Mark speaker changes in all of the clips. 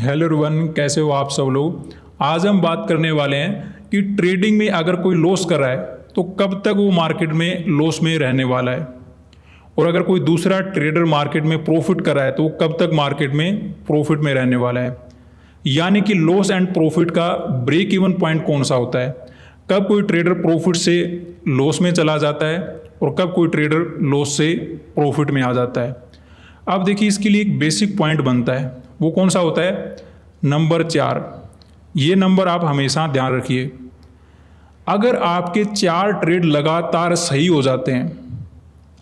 Speaker 1: Hello everyone, कैसे हो आप सब लोग। आज हम बात करने वाले हैं कि ट्रेडिंग में अगर कोई लॉस कर रहा है तो कब तक वो मार्केट में लॉस में रहने वाला है, और अगर कोई दूसरा ट्रेडर मार्केट में प्रॉफिट कर रहा है तो वो कब तक मार्केट में प्रॉफिट में रहने वाला है। यानी कि लॉस एंड प्रॉफिट का ब्रेक इवन पॉइंट कौन सा होता है, कब कोई ट्रेडर प्रॉफिट से लॉस में चला जाता है और कब कोई ट्रेडर लॉस से प्रॉफिट में आ जाता है। अब देखिए, इसके लिए एक बेसिक पॉइंट बनता है, वो कौन सा होता है, नंबर 4। ये नंबर आप हमेशा ध्यान रखिए। अगर आपके 4 ट्रेड लगातार सही हो जाते हैं,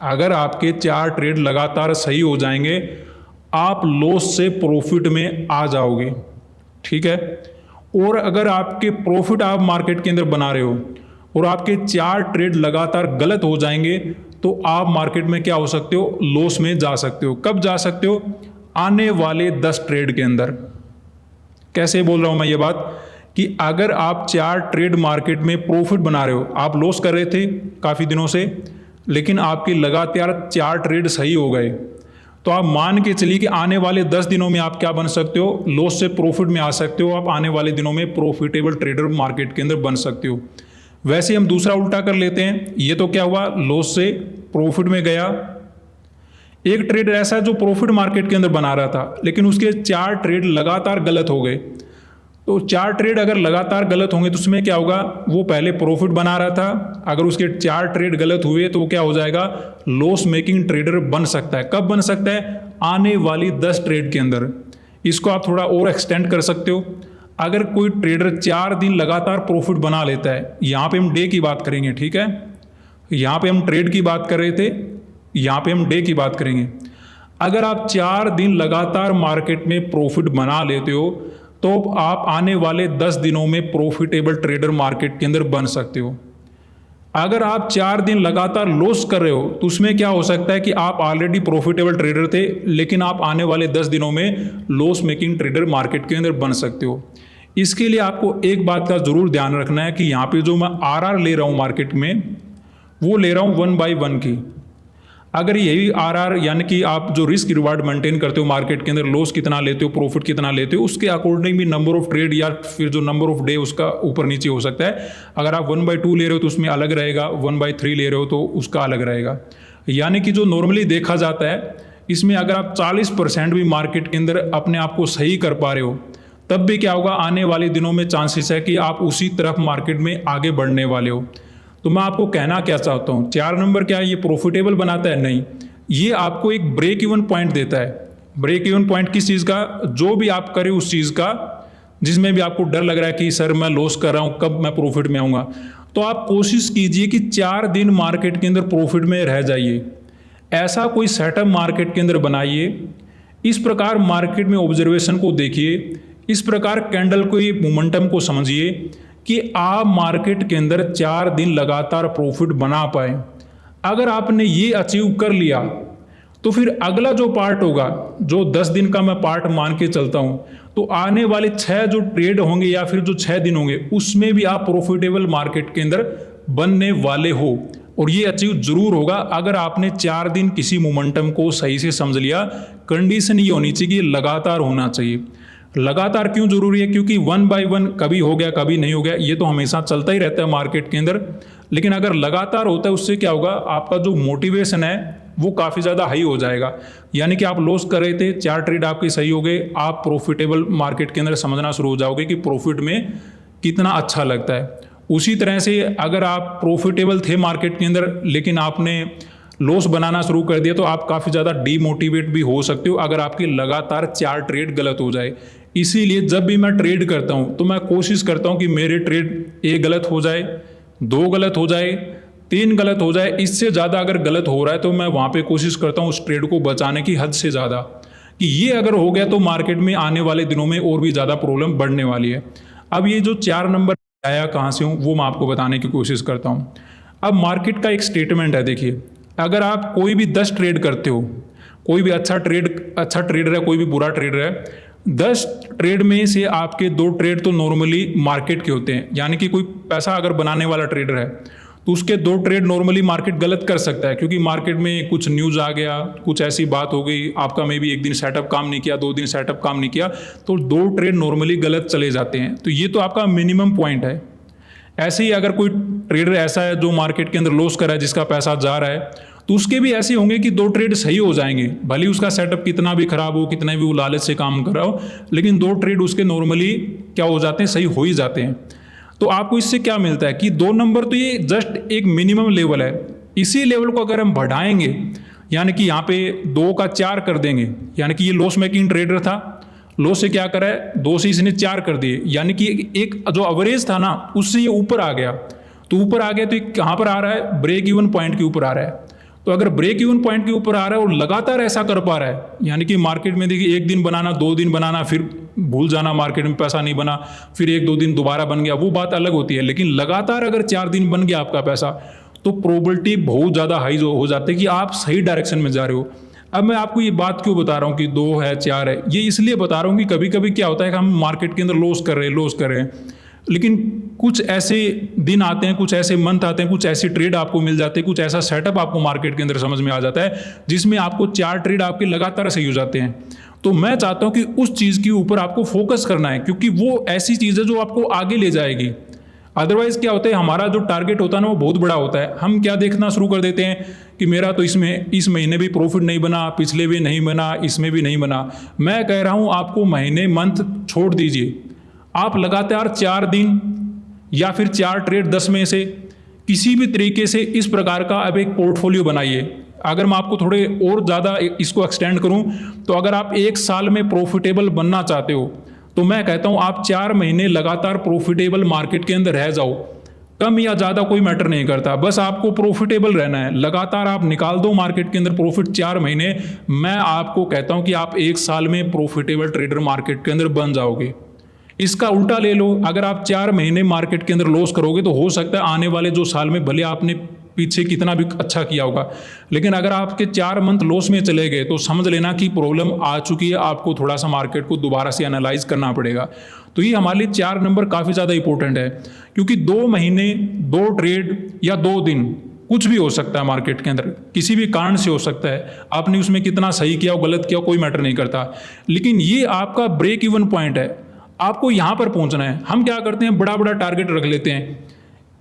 Speaker 1: अगर आपके 4 ट्रेड लगातार सही हो जाएंगे, आप लॉस से प्रॉफिट में आ जाओगे, ठीक है। और अगर आपके प्रॉफिट आप मार्केट के अंदर बना रहे हो और आपके 4 ट्रेड लगातार गलत हो जाएंगे तो आप मार्केट में क्या हो सकते हो, लॉस में जा सकते हो। कब जा सकते हो, आने वाले 10 ट्रेड के अंदर। कैसे बोल रहा हूं मैं ये बात कि अगर आप 4 ट्रेड मार्केट में प्रॉफिट बना रहे हो, आप लॉस कर रहे थे काफ़ी दिनों से, लेकिन आपके लगातार 4 ट्रेड सही हो गए, तो आप मान के चलिए कि आने वाले 10 दिनों में आप क्या बन सकते हो, लॉस से प्रॉफिट में आ सकते हो। आप आने वाले दिनों में प्रॉफिटेबल ट्रेडर मार्केट के अंदर बन सकते हो। वैसे हम दूसरा उल्टा कर लेते हैं। ये तो क्या हुआ, लॉस से प्रॉफिट में गया। एक ट्रेडर ऐसा जो प्रॉफिट मार्केट के अंदर बना रहा था, लेकिन उसके 4 ट्रेड लगातार गलत हो गए। तो 4 ट्रेड अगर लगातार गलत होंगे तो उसमें क्या होगा, वो पहले प्रॉफिट बना रहा था, अगर उसके 4 ट्रेड गलत हुए तो वो क्या हो जाएगा, लॉस मेकिंग ट्रेडर बन सकता है। कब बन सकता है, आने वाली 10 ट्रेड के अंदर। इसको आप थोड़ा और एक्सटेंड कर सकते हो। अगर कोई ट्रेडर 4 दिन लगातार प्रॉफिट बना लेता है, यहाँ पे हम डे की बात करेंगे, ठीक है, यहाँ पे हम ट्रेड की बात कर रहे थे, यहाँ पे हम डे की बात करेंगे। अगर आप 4 दिन लगातार मार्केट में प्रॉफिट बना लेते हो तो आप आने वाले 10 दिनों में प्रॉफिटेबल ट्रेडर मार्केट के अंदर बन सकते हो। अगर आप 4 दिन लगातार लॉस कर रहे हो तो उसमें क्या हो सकता है कि आप ऑलरेडी प्रॉफिटेबल ट्रेडर थे, लेकिन आप आने वाले 10 दिनों में लॉस मेकिंग ट्रेडर मार्केट के अंदर बन सकते हो। इसके लिए आपको एक बात का जरूर ध्यान रखना है कि यहाँ पे जो मैं आरआर ले रहा हूँ मार्केट में, वो ले रहा हूँ 1 बाई 1 की। अगर यही आरआर यानी कि आप जो रिस्क रिवार्ड मेंटेन करते हो मार्केट के अंदर, लॉस कितना लेते हो प्रॉफिट कितना लेते हो, उसके अकॉर्डिंग भी नंबर ऑफ ट्रेड या फिर जो नंबर ऑफ डे उसका ऊपर नीचे हो सकता है। अगर आप 1 बाई 2 ले रहे हो तो उसमें अलग रहेगा, 1 बाई 3 ले रहे हो तो उसका अलग रहेगा। यानी कि जो नॉर्मली देखा जाता है, इसमें अगर आप 40% भी मार्केट के अंदर अपने आप को सही कर पा रहे हो, तब भी क्या होगा, आने वाले दिनों में चांसेस है कि आप उसी तरफ मार्केट में आगे बढ़ने वाले हो। तो मैं आपको कहना क्या चाहता हूँ, 4 नंबर क्या है, ये प्रॉफिटेबल बनाता है, नहीं, ये आपको एक ब्रेक इवन पॉइंट देता है। ब्रेक इवन पॉइंट किस चीज़ का, जो भी आप करें उस चीज़ का जिसमें भी आपको डर लग रहा है कि सर मैं लॉस कर रहा हूँ, कब मैं प्रॉफिट में आऊँगा, तो आप कोशिश कीजिए कि 4 दिन मार्केट के अंदर प्रॉफिट में रह जाइए। ऐसा कोई सेटअप मार्केट के अंदर बनाइए, इस प्रकार मार्केट में ऑब्जर्वेशन को देखिए, इस प्रकार कैंडल को, ये मोमेंटम को समझिए कि आप मार्केट के अंदर 4 दिन लगातार प्रॉफिट बना पाए। अगर आपने ये अचीव कर लिया तो फिर अगला जो पार्ट होगा, जो 10 दिन का मैं पार्ट मान के चलता हूं, तो आने वाले 6 जो ट्रेड होंगे या फिर जो 6 दिन होंगे, उसमें भी आप प्रॉफिटेबल मार्केट के अंदर बनने वाले हो। और ये अचीव जरूर होगा अगर आपने 4 दिन किसी मोमेंटम को सही से समझ लिया। कंडीशन ये होनी चाहिए कि लगातार होना चाहिए। लगातार क्यों जरूरी है, क्योंकि 1 बाई 1 कभी हो गया कभी नहीं हो गया, ये तो हमेशा चलता ही रहता है मार्केट के अंदर। लेकिन अगर लगातार होता है, उससे क्या होगा, आपका जो मोटिवेशन है वो काफ़ी ज़्यादा हाई हो जाएगा। यानी कि आप लॉस कर रहे थे, 4 ट्रेड आपके सही हो गए, आप प्रॉफिटेबल मार्केट के अंदर समझना शुरू हो जाओगे कि प्रॉफिट में कितना अच्छा लगता है। उसी तरह से अगर आप प्रॉफिटेबल थे मार्केट के अंदर, लेकिन आपने लॉस बनाना शुरू कर दिया, तो आप काफ़ी ज़्यादा डीमोटिवेट भी हो सकते हो अगर आपके लगातार 4 ट्रेड गलत हो जाए। इसीलिए जब भी मैं ट्रेड करता हूं तो मैं कोशिश करता हूं कि मेरे ट्रेड 1 गलत हो जाए, 2 गलत हो जाए, 3 गलत हो जाए। इससे ज़्यादा अगर गलत हो रहा है तो मैं वहां पे कोशिश करता हूं उस ट्रेड को बचाने की हद से ज़्यादा, कि ये अगर हो गया तो मार्केट में आने वाले दिनों में और भी ज़्यादा प्रॉब्लम बढ़ने वाली है। अब ये जो 4 नंबर आया कहाँ से हूँ वो मैं आपको बताने की कोशिश करता हूँ। अब मार्केट का एक स्टेटमेंट है, देखिए, अगर आप कोई भी 10 ट्रेड करते हो, कोई भी अच्छा ट्रेडर है, कोई भी बुरा ट्रेडर है, 10 ट्रेड में से आपके 2 ट्रेड तो नॉर्मली मार्केट के होते हैं। यानी कि कोई पैसा अगर बनाने वाला ट्रेडर है तो उसके 2 ट्रेड नॉर्मली मार्केट गलत कर सकता है, क्योंकि मार्केट में कुछ न्यूज़ आ गया, कुछ ऐसी बात हो गई, आपका मे भी एक दिन सेटअप काम नहीं किया, 2 दिन सेटअप काम नहीं किया, तो 2 ट्रेड नॉर्मली गलत चले जाते हैं। तो ये तो आपका मिनिमम पॉइंट है। ऐसे ही अगर कोई ट्रेडर ऐसा है जो मार्केट के अंदर लॉस कर रहा है, जिसका पैसा जा रहा है, तो उसके भी ऐसे होंगे कि 2 ट्रेड सही हो जाएंगे, भले उसका सेटअप कितना भी खराब हो, कितना भी वो लालच से काम कर रहा हो, लेकिन 2 ट्रेड उसके नॉर्मली क्या हो जाते हैं, सही हो ही जाते हैं। तो आपको इससे क्या मिलता है कि 2 नंबर तो ये जस्ट एक मिनिमम लेवल है। इसी लेवल को अगर हम बढ़ाएंगे, यानी कि यहाँ पे 2 का 4 कर देंगे, यानी कि ये लॉस मेकिंग ट्रेडर था, लॉस से क्या करा है, 2 से इसने 4 कर दिए, यानी कि एक जो एवरेज था ना, उससे ये ऊपर आ गया। तो ऊपर आ गया तो कहाँ पर आ रहा है, ब्रेक इवन पॉइंट के ऊपर आ रहा है। तो अगर ब्रेक इवन पॉइंट के ऊपर आ रहा है और लगातार ऐसा कर पा रहा है, यानी कि मार्केट में देखिए 1 दिन बनाना, 2 दिन बनाना, फिर भूल जाना, मार्केट में पैसा नहीं बना, फिर 1-2 दिन दोबारा बन गया, वो बात अलग होती है। लेकिन लगातार अगर 4 दिन बन गया आपका पैसा, तो प्रोबेबिलिटी बहुत ज़्यादा हाई हो जाती है कि आप सही डायरेक्शन में जा रहे हो। अब मैं आपको ये बात क्यों बता रहा हूँ कि 2 है 4 है, ये इसलिए बता रहा हूँ कि कभी कभी क्या होता है कि हम मार्केट के अंदर लॉस कर रहे हैं, लेकिन कुछ ऐसे दिन आते हैं, कुछ ऐसे मंथ आते हैं, कुछ ऐसे ट्रेड आपको मिल जाते हैं, कुछ ऐसा सेटअप आपको मार्केट के अंदर समझ में आ जाता है, जिसमें आपको 4 ट्रेड आपके लगातार सही हो जाते हैं। तो मैं चाहता हूं कि उस चीज़ के ऊपर आपको फोकस करना है, क्योंकि वो ऐसी चीज़ है जो आपको आगे ले जाएगी। अदरवाइज क्या होता है, हमारा जो टारगेट होता है ना, वो बहुत बड़ा होता है। हम क्या देखना शुरू कर देते हैं कि मेरा तो इस महीने भी प्रॉफिट नहीं बना, पिछले भी नहीं बना, इसमें भी नहीं बना। मैं कह रहा हूं आपको महीने मंथ छोड़ दीजिए, आप लगातार 4 दिन या फिर 4 ट्रेड 10 में से किसी भी तरीके से इस प्रकार का अब एक पोर्टफोलियो बनाइए। अगर मैं आपको थोड़े और ज़्यादा इसको एक्सटेंड करूं, तो अगर आप 1 साल में प्रॉफिटेबल बनना चाहते हो, तो मैं कहता हूं आप 4 महीने लगातार प्रॉफिटेबल मार्केट के अंदर रह जाओ। कम या ज़्यादा कोई मैटर नहीं करता, बस आपको प्रॉफिटेबल रहना है। लगातार आप निकाल दो मार्केट के अंदर प्रॉफिट 4 महीने, मैं आपको कहता हूं कि आप 1 साल में प्रॉफिटेबल ट्रेडर मार्केट के अंदर बन जाओगे। इसका उल्टा ले लो, अगर आप 4 महीने मार्केट के अंदर लॉस करोगे, तो हो सकता है आने वाले जो साल में भले आपने पीछे कितना भी अच्छा किया होगा, लेकिन अगर आपके 4 मंथ लॉस में चले गए, तो समझ लेना कि प्रॉब्लम आ चुकी है, आपको थोड़ा सा मार्केट को दोबारा से एनालाइज करना पड़ेगा। तो ये हमारे लिए 4 नंबर काफ़ी ज़्यादा इंपॉर्टेंट है, क्योंकि 2 महीने 2 ट्रेड या 2 दिन कुछ भी हो सकता है मार्केट के अंदर, किसी भी कारण से हो सकता है। आपने उसमें कितना सही किया हो, गलत किया हो, कोई मैटर नहीं करता, लेकिन ये आपका ब्रेक इवन पॉइंट है, आपको यहाँ पर पहुँचना है। हम क्या करते हैं, बड़ा बड़ा टारगेट रख लेते हैं,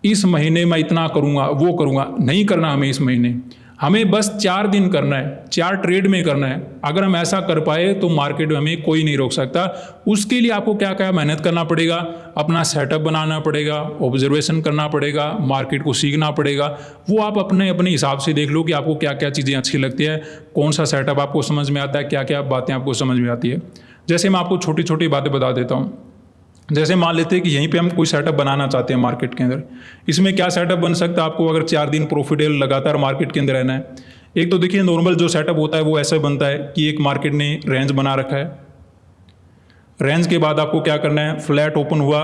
Speaker 1: इस महीने मैं इतना करूँगा, वो करूँगा। नहीं करना हमें इस महीने, हमें बस 4 दिन करना है, 4 ट्रेड में करना है। अगर हम ऐसा कर पाए तो मार्केट में हमें कोई नहीं रोक सकता। उसके लिए आपको क्या क्या मेहनत करना पड़ेगा, अपना सेटअप बनाना पड़ेगा, ऑब्जर्वेशन करना पड़ेगा, मार्केट को सीखना पड़ेगा। वो आप अपने अपने हिसाब से देख लो कि आपको क्या क्या चीज़ें अच्छी लगती है, कौन सा सेटअप आपको समझ में आता है, क्या क्या बातें आपको समझ में आती है। जैसे मैं आपको छोटी छोटी बातें बता देता हूँ। जैसे मान लेते हैं कि यहीं पे हम कोई सेटअप बनाना चाहते हैं मार्केट के अंदर। इसमें क्या सेटअप बन सकता है, आपको अगर 4 दिन प्रॉफिटेबल लगातार मार्केट के अंदर रहना है। एक तो देखिए नॉर्मल जो सेटअप होता है वो ऐसा बनता है कि एक मार्केट ने रेंज बना रखा है, रेंज के बाद आपको क्या करना है, फ्लैट ओपन हुआ,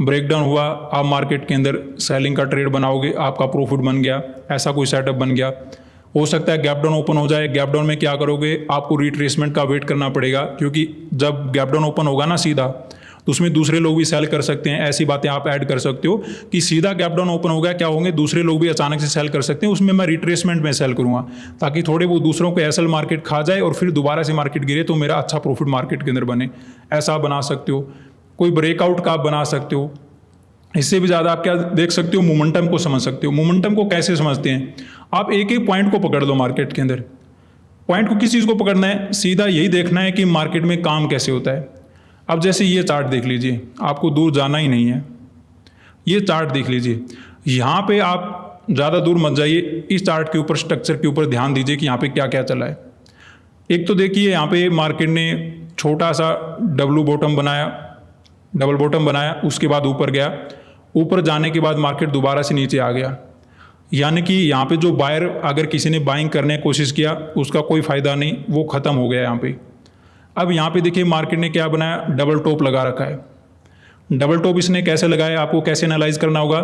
Speaker 1: ब्रेकडाउन हुआ, आप मार्केट के अंदर सेलिंग का ट्रेड बनाओगे, आपका प्रॉफिट बन गया, ऐसा कोई सेटअप बन गया। हो सकता है गैप डाउन ओपन हो जाए, गैप डाउन में क्या करोगे, आपको रिट्रेसमेंट का वेट करना पड़ेगा, क्योंकि जब गैप डाउन ओपन होगा ना सीधा, तो उसमें दूसरे लोग भी सेल कर सकते हैं। ऐसी बातें आप ऐड कर सकते हो कि सीधा गैप डाउन ओपन हो गया, क्या होंगे, दूसरे लोग भी अचानक से सेल कर सकते हैं, उसमें मैं रिट्रेसमेंट में सेल करूंगा, ताकि थोड़े वो दूसरों को एसएल मार्केट खा जाए और फिर दोबारा से मार्केट गिरे तो मेरा अच्छा प्रॉफिट मार्केट के अंदर बने। ऐसा बना सकते हो। कोई ब्रेकआउट का आप बना सकते हो। इससे भी ज़्यादा आप क्या देख सकते हो, मोमेंटम को समझ सकते हो। मोमेंटम को कैसे समझते हैं, आप एक एक पॉइंट को पकड़ लो मार्केट के अंदर। पॉइंट को किस चीज़ को पकड़ना है, सीधा यही देखना है कि मार्केट में काम कैसे होता है। अब जैसे ये चार्ट देख लीजिए, आपको दूर जाना ही नहीं है, ये चार्ट देख लीजिए। यहाँ पे आप ज़्यादा दूर मत जाइए, इस चार्ट के ऊपर, स्ट्रक्चर के ऊपर ध्यान दीजिए कि यहाँ पे क्या क्या चला है। एक तो देखिए यहाँ पे मार्केट ने छोटा सा डबल बॉटम बनाया, उसके बाद ऊपर गया, ऊपर जाने के बाद मार्केट दोबारा से नीचे आ गया। यानी कि यहाँ पे जो बायर, अगर किसी ने बाइंग करने की कोशिश किया, उसका कोई फ़ायदा नहीं, वो ख़त्म हो गया यहाँ पे। अब यहाँ पे देखिए मार्केट ने क्या बनाया, डबल टॉप लगा रखा है। डबल टॉप इसने कैसे लगाया, आपको कैसे एनालाइज करना होगा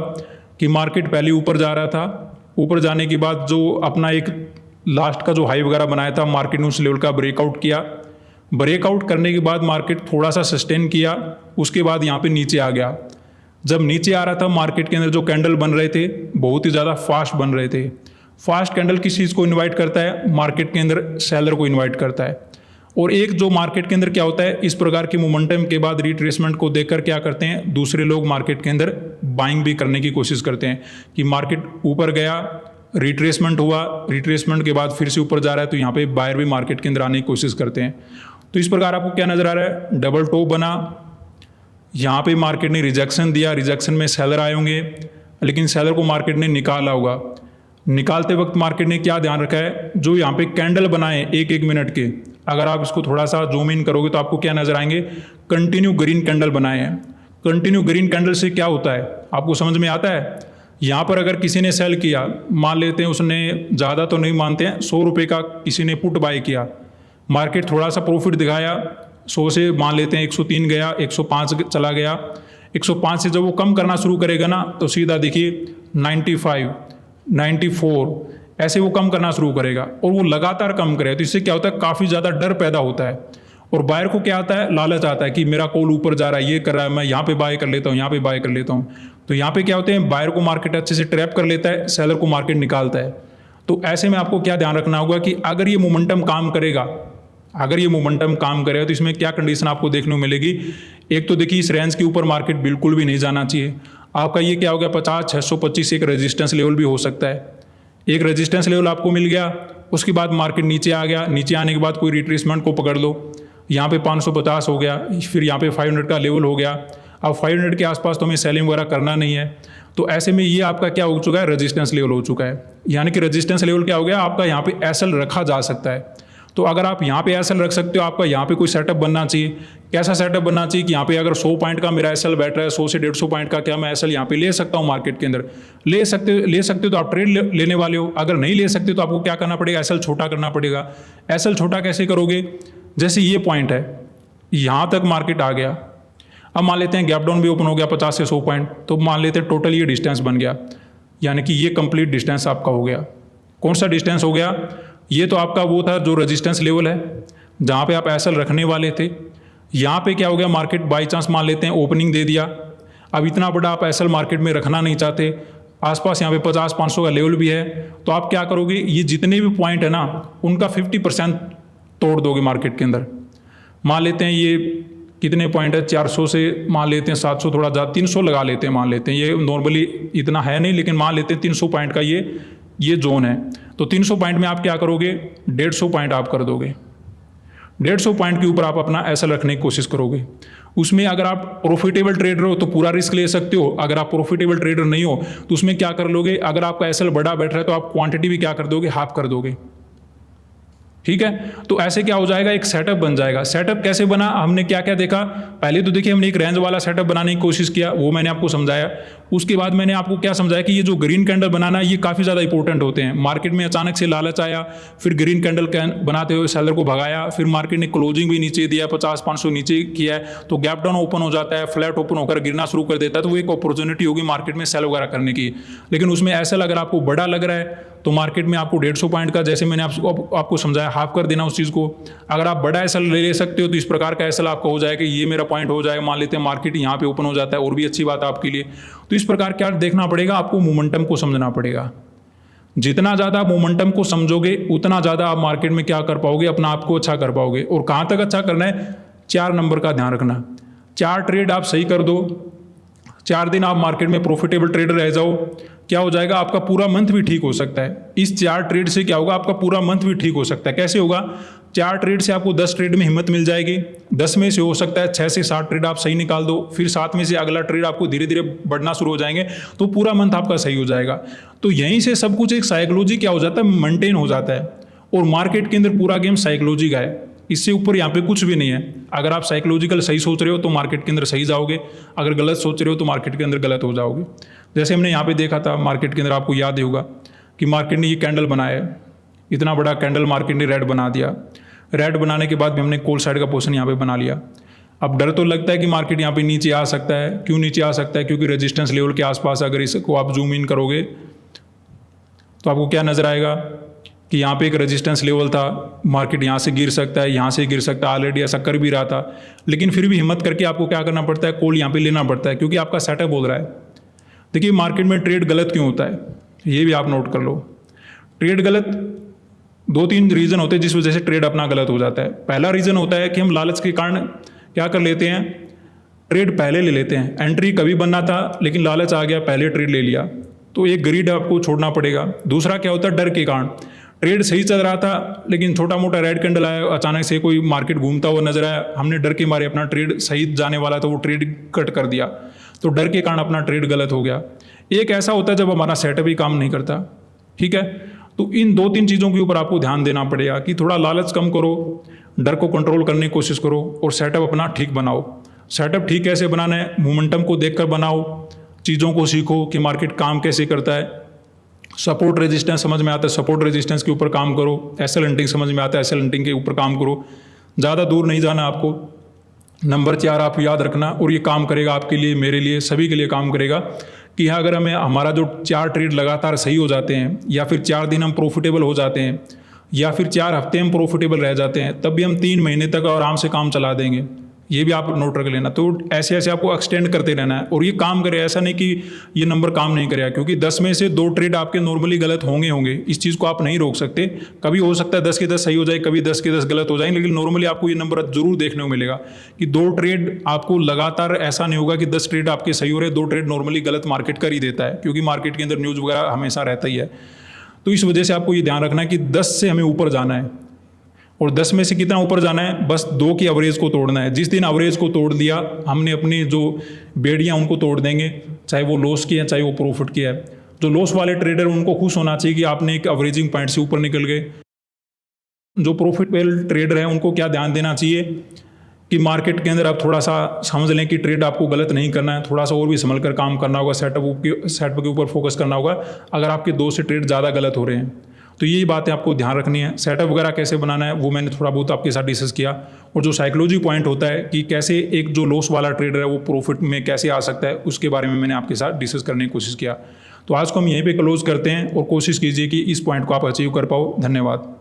Speaker 1: कि मार्केट पहले ऊपर जा रहा था, ऊपर जाने के बाद जो अपना एक लास्ट का जो हाई वगैरह बनाया था, मार्केट ने उस लेवल का ब्रेकआउट किया। ब्रेकआउट करने के बाद मार्केट थोड़ा सा सस्टेन किया, उसके बाद यहाँ पे नीचे आ गया। जब नीचे आ रहा था मार्केट के अंदर जो कैंडल बन रहे थे बहुत ही ज़्यादा फास्ट बन रहे थे। फास्ट कैंडल किस चीज़ को इन्वाइट करता है? मार्केट के अंदर सेलर को इन्वाइट करता है। और एक जो मार्केट के अंदर क्या होता है, इस प्रकार की मोमेंटम के बाद रिट्रेसमेंट को देखकर क्या करते हैं, दूसरे लोग मार्केट के अंदर बाइंग भी करने की कोशिश करते हैं कि मार्केट ऊपर गया, रिट्रेसमेंट हुआ, रिट्रेसमेंट के बाद फिर से ऊपर जा रहा है तो यहाँ पे बायर भी मार्केट के अंदर आने की कोशिश करते हैं। तो इस प्रकार आपको क्या नज़र आ रहा है, डबल टॉप बना, यहाँ पे मार्केट ने रिजेक्शन दिया, रिजेक्शन में सेलर आए होंगे, लेकिन सेलर को मार्केट ने निकाला होगा। निकालते वक्त मार्केट ने क्या ध्यान रखा है, जो यहाँ पे कैंडल बनाए एक एक मिनट के, अगर आप इसको थोड़ा सा जूम इन करोगे तो आपको क्या नजर आएंगे, कंटिन्यू ग्रीन कैंडल बनाए हैं। कंटिन्यू ग्रीन कैंडल से क्या होता है आपको समझ में आता है? यहाँ पर अगर किसी ने सेल किया, मान लेते हैं उसने, ज़्यादा तो नहीं मानते हैं, 100 रुपये का किसी ने पुट बाय किया, मार्केट थोड़ा सा प्रॉफिट दिखाया, 100 से मान लेते हैं 103 गया, 105 चला गया, 105 से जब वो कम करना शुरू करेगा ना तो सीधा देखिए 95, 94 ऐसे वो कम करना शुरू करेगा और वो लगातार कम करे। तो इससे क्या होता है, काफ़ी ज़्यादा डर पैदा होता है और बायर को क्या आता है, लालच आता है कि मेरा कॉल ऊपर जा रहा है, ये कर रहा है, मैं यहाँ पे बाय कर लेता हूँ, यहाँ पे बाय कर लेता हूँ। तो यहाँ पे क्या होते हैं, बायर को मार्केट अच्छे से ट्रैप कर लेता है, सेलर को मार्केट निकालता है। तो ऐसे में आपको क्या ध्यान रखना होगा कि अगर ये मोमेंटम काम करेगा, अगर ये मोमेंटम काम करेगा तो इसमें क्या कंडीशन आपको देखने को मिलेगी। एक तो देखिए इस रेंज के ऊपर मार्केट बिल्कुल भी नहीं जाना चाहिए। आपका ये क्या हो गया 50, 625 एक रेजिस्टेंस लेवल भी हो सकता है। एक रेजिस्टेंस लेवल आपको मिल गया, उसके बाद मार्केट नीचे आ गया, नीचे आने के बाद कोई रिट्रेसमेंट को पकड़ लो, यहाँ पे 550 हो गया, फिर यहाँ पे 500 का लेवल हो गया। अब 500 के आसपास तो हमें सेलिंग वगैरह करना नहीं है। तो ऐसे में ये आपका क्या हो चुका है, रेजिस्टेंस लेवल हो चुका है। यानी कि रेजिस्टेंस लेवल क्या हो गया, आपका यहाँ पे एसएल रखा जा सकता है। तो अगर आप यहाँ पे एसएल रख सकते हो, आपका यहाँ पे कोई सेटअप बनना चाहिए। कैसा सेटअप बनना चाहिए कि यहाँ पे अगर 100 पॉइंट का मेरा एसएल बैठ रहा है, 100 से 150 पॉइंट का क्या मैं एसएल यहाँ पे ले सकता हूँ मार्केट के अंदर? ले सकते हो तो आप ट्रेड लेने वाले हो। अगर नहीं ले सकते तो आपको क्या करना पड़ेगा, एसएल छोटा करना पड़ेगा। एसएल छोटा कैसे करोगे, जैसे ये पॉइंट है, यहाँ तक मार्केट आ गया, अब मान लेते हैं गैप डाउन भी ओपन हो गया 50 से 100 पॉइंट, तो मान लेते हैं टोटल ये डिस्टेंस बन गया, यानी कि ये कंप्लीट डिस्टेंस आपका हो गया। कौन सा डिस्टेंस हो गया, ये तो आपका वो था जो रेजिस्टेंस लेवल है जहाँ पे आप एसएल रखने वाले थे। यहाँ पे क्या हो गया, मार्केट बाई चांस मान लेते हैं ओपनिंग दे दिया, अब इतना बड़ा आप एसएल मार्केट में रखना नहीं चाहते, आसपास यहाँ पे 50-500 का लेवल भी है, तो आप क्या करोगे, ये जितने भी पॉइंट है ना उनका 50% तोड़ दोगे मार्केट के अंदर। मान लेते हैं ये कितने पॉइंट है, 400 से मान लेते हैं 700, थोड़ा ज़्यादा 300 लगा लेते हैं, मान लेते हैं, ये नॉर्मली इतना है नहीं, लेकिन मान लेते हैं 300 पॉइंट का ये जोन है। तो 300 पॉइंट में आप क्या करोगे, 150 पॉइंट आप कर दोगे। 150 पॉइंट के ऊपर आप अपना एसएल रखने की कोशिश करोगे। उसमें अगर आप प्रॉफिटेबल ट्रेडर हो तो पूरा रिस्क ले सकते हो, अगर आप प्रॉफिटेबल ट्रेडर नहीं हो तो उसमें क्या कर लोगे, अगर आपका एसएल बड़ा बैठ रहा है तो आप क्वांटिटी भी क्या कर दोगे, हाफ कर दोगे। ठीक है, तो ऐसे क्या हो जाएगा, एक सेटअप बन जाएगा। सेटअप कैसे बना, हमने क्या क्या देखा, पहले तो देखिए हमने एक रेंज वाला सेटअप बनाने की कोशिश किया, वो मैंने आपको समझाया। उसके बाद मैंने आपको क्या समझाया कि ये जो ग्रीन कैंडल बनाना ये काफ़ी ज़्यादा इंपॉर्टेंट होते हैं। मार्केट में अचानक से लालच आया, फिर ग्रीन कैंडल बनाते हुए सेलर को भगाया, फिर मार्केट ने क्लोजिंग भी नीचे दिया, 50-500 नीचे किया है, तो गैप डाउन ओपन हो जाता है, फ्लैट ओपन होकर गिरना शुरू कर देता है, तो वो एक अपॉर्चुनिटी होगी मार्केट में सेल वगैरह करने की। लेकिन उसमें एसएल अगर आपको बड़ा लग रहा है तो मार्केट में आपको 150 पॉइंट का, जैसे मैंने आपको समझाया, हाफ कर देना उस चीज़ को। अगर आप बड़ा एसएल ले सकते हो तो इस प्रकार का एसएल आपका हो जाएगा कि ये मेरा पॉइंट हो जाएगा, मान लेते हैं मार्केट यहाँ पे ओपन हो जाता है, और भी अच्छी बात है आपके लिए। तो इस प्रकार क्या देखना पड़ेगा, आपको मोमेंटम को समझना पड़ेगा। जितना ज़्यादा मोमेंटम को समझोगे उतना ज़्यादा आप मार्केट में क्या कर पाओगे, अपना आप को अच्छा कर पाओगे। और कहाँ तक अच्छा करना है, 4 नंबर का ध्यान रखना। 4 ट्रेड आप सही कर दो, 4 दिन आप मार्केट में प्रॉफिटेबल ट्रेडर रह जाओ, क्या हो जाएगा, आपका पूरा मंथ भी ठीक हो सकता है। इस 4 ट्रेड से क्या होगा, आपका पूरा मंथ भी ठीक हो सकता है। कैसे होगा, 4 ट्रेड से आपको 10 ट्रेड में हिम्मत मिल जाएगी, 10 में से हो सकता है 6 से 7 ट्रेड आप सही निकाल दो, फिर 7 में से अगला ट्रेड आपको धीरे धीरे बढ़ना शुरू हो जाएंगे, तो पूरा मंथ आपका सही हो जाएगा। तो यहीं से सब कुछ एक साइकोलॉजी क्या हो जाता है, मेंटेन हो जाता है। और मार्केट के अंदर पूरा गेम साइकोलॉजी का है, इससे ऊपर यहाँ पे कुछ भी नहीं है। अगर आप साइकोलॉजिकल सही सोच रहे हो तो मार्केट के अंदर सही जाओगे, अगर गलत सोच रहे हो तो मार्केट के अंदर गलत हो जाओगे। जैसे हमने यहाँ पे देखा था मार्केट के अंदर, आपको याद ही होगा कि मार्केट ने ये कैंडल बनाया है, इतना बड़ा कैंडल मार्केट ने रेड बना दिया। रेड बनाने के बाद भी हमने कॉल साइड का पोर्शन यहाँ पे बना लिया। अब डर तो लगता है कि मार्केट यहाँ पे नीचे आ सकता है। क्यों नीचे आ सकता है, क्योंकि रेजिस्टेंस लेवल के आसपास अगर इसको आप जूम इन करोगे तो आपको क्या नजर आएगा कि यहाँ पे एक रेजिस्टेंस लेवल था, मार्केट यहाँ से गिर सकता है, यहाँ से गिर सकता है, ऑलरेडी ऐसा कर भी रहा था, लेकिन फिर भी हिम्मत करके आपको क्या करना पड़ता है, कॉल यहाँ पे लेना पड़ता है, क्योंकि आपका सेटअप बोल रहा है। देखिए मार्केट में ट्रेड गलत क्यों होता है, ये भी आप नोट कर लो। ट्रेड गलत 2-3 रीज़न होते हैं जिस वजह से ट्रेड अपना गलत हो जाता है। पहला रीज़न होता है कि हम लालच के कारण क्या कर लेते हैं, ट्रेड पहले ले लेते हैं। एंट्री कभी बनना था लेकिन लालच आ गया, पहले ट्रेड ले लिया, तो एक ग्रीड आपको छोड़ना पड़ेगा। दूसरा क्या होता है, डर के कारण ट्रेड सही चल रहा था लेकिन छोटा मोटा रेड कैंडल आया, अचानक से कोई मार्केट घूमता हुआ नजर आया, हमने डर के मारे अपना ट्रेड सही जाने वाला था वो ट्रेड कट कर दिया, तो डर के कारण अपना ट्रेड गलत हो गया। एक ऐसा होता है जब हमारा सेटअप ही काम नहीं करता, ठीक है। तो इन 2-3 चीज़ों के ऊपर आपको ध्यान देना पड़ेगा कि थोड़ा लालच कम करो, डर को कंट्रोल करने की कोशिश करो और सेटअप अपना ठीक बनाओ। सेटअप ठीक कैसे बनाना है, मोमेंटम को देखकर बनाओ, चीज़ों को सीखो कि मार्केट काम कैसे करता है। सपोर्ट रेजिस्टेंस समझ में आता है, सपोर्ट रेजिस्टेंस के ऊपर काम करो। एसएल हंटिंग समझ में आता है, एसएल हंटिंग के ऊपर काम करो। ज़्यादा दूर नहीं जाना आपको। नंबर 4 आप याद रखना, और ये काम करेगा आपके लिए, मेरे लिए, सभी के लिए काम करेगा कि हाँ, अगर हमारा जो 4 ट्रेड लगातार सही हो जाते हैं, या फिर 4 दिन हम प्रॉफिटेबल हो जाते हैं, या फिर 4 हफ्ते हम प्रॉफिटेबल रह जाते हैं, तब भी हम 3 महीने तक आराम से काम चला देंगे। ये भी आप नोट रख लेना। तो ऐसे ऐसे आपको एक्सटेंड करते रहना है और ये काम करे, ऐसा नहीं कि ये नंबर काम नहीं करेगा, क्योंकि 10 में से 2 ट्रेड आपके नॉर्मली गलत होंगे। इस चीज़ को आप नहीं रोक सकते। कभी हो सकता है 10 के 10 सही हो जाए, कभी 10 के 10 गलत हो जाए, लेकिन नॉर्मली आपको ये नंबर जरूर देखने को मिलेगा कि 2 ट्रेड आपको लगातार, ऐसा नहीं होगा कि 10 ट्रेड आपके सही हो रहे, 2 ट्रेड नॉर्मली गलत मार्केट कर ही देता है, क्योंकि मार्केट के अंदर न्यूज़ वगैरह हमेशा रहता ही है। तो इस वजह से आपको ये ध्यान रखना है कि 10 से हमें ऊपर जाना है, और 10 में से कितना ऊपर जाना है, बस 2 की एवरेज को तोड़ना है। जिस दिन एवरेज को तोड़ दिया हमने, अपनी जो बेड़ियाँ उनको तोड़ देंगे, चाहे वो लॉस की है चाहे वो प्रॉफिट की है। जो लॉस वाले ट्रेडर उनको खुश होना चाहिए कि आपने एक एवरेजिंग पॉइंट से ऊपर निकल गए। जो प्रॉफिटेबल ट्रेडर हैं उनको क्या ध्यान देना चाहिए कि मार्केट के अंदर आप थोड़ा सा समझ लें कि ट्रेड आपको गलत नहीं करना है, थोड़ा सा और भी संभल कर काम करना होगा, सेटअप के ऊपर फोकस करना होगा अगर आपके 2 से ट्रेड ज़्यादा गलत हो रहे हैं। तो यही बातें आपको ध्यान रखनी है। सेटअप वगैरह कैसे बनाना है वो मैंने थोड़ा बहुत आपके साथ डिस्कस किया, और जो साइकोलॉजी पॉइंट होता है कि कैसे एक जो लॉस वाला ट्रेडर है वो प्रॉफिट में कैसे आ सकता है, उसके बारे में मैंने आपके साथ डिस्कस करने की कोशिश किया। तो आज को हम यहीं पे क्लोज करते हैं, और कोशिश कीजिए कि इस पॉइंट को आप अचीव कर पाओ। धन्यवाद।